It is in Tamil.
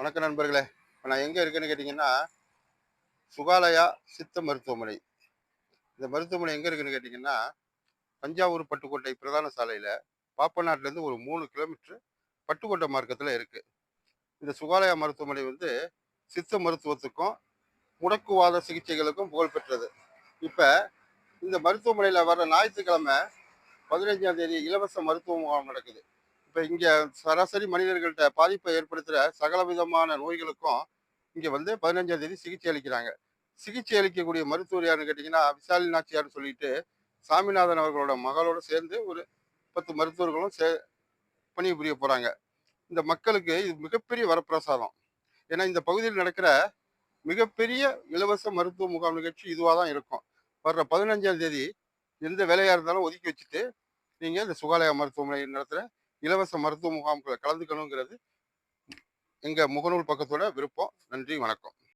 வணக்கம் நண்பர்களே. இப்போ நான் எங்கே இருக்கேன்னு கேட்டிங்கன்னா, சுகாலயா சித்த மருத்துவமனை. இந்த மருத்துவமனை எங்கே இருக்குன்னு கேட்டிங்கன்னா, தஞ்சாவூர் பட்டுக்கோட்டை பிரதான சாலையில பாப்பநாட்டுலேருந்து ஒரு 3 கிலோமீட்டர் பட்டுக்கோட்டை மார்க்கத்தில் இருக்கு. இந்த சுகாலயா மருத்துவமனை வந்து சித்த மருத்துவத்துக்கும், முடக்குவாத சிகிச்சைகளுக்கும் புகழ்பெற்றது. இப்ப இந்த மருத்துவமனையில வர்ற ஞாயிற்றுக்கிழமை 15ஆம் தேதி இலவச மருத்துவ முகாம் நடக்குது. இப்ப இங்க சராசரி மனிதர்கள்ட்ட பாதிப்பை ஏற்படுத்துற சகல விதமான நோய்களுக்கும் இங்க வந்து 15ஆம் தேதி சிகிச்சை அளிக்கிறாங்க. சிகிச்சை அளிக்கக்கூடிய மருத்துவர் யாருன்னு கேட்டீங்கன்னா, விசாலி நாச்சியார்ன்னு சொல்லிட்டு சாமிநாதன் அவர்களோட மகளோட சேர்ந்து ஒரு 10 மருத்துவர்களும் பணிபுரிய போறாங்க. இந்த மக்களுக்கு இது மிகப்பெரிய வரப்பிரசாதம். ஏன்னா இந்த பகுதியில் நடக்கிற மிகப்பெரிய இலவச மருத்துவ முகாம் நிகழ்ச்சி இதுவா தான் இருக்கும். வர்ற 15ஆம் தேதி எந்த வேலையா இருந்தாலும் ஒதுக்கி வச்சுட்டு, நீங்க இந்த சுகாலயா மருத்துவமனை நடத்துற இலவச மருத்துவ முகாம்ல கலந்துக்கணுங்கிறது எங்க முகநூல் பக்கத்தோட விருப்பம். நன்றி, வணக்கம்.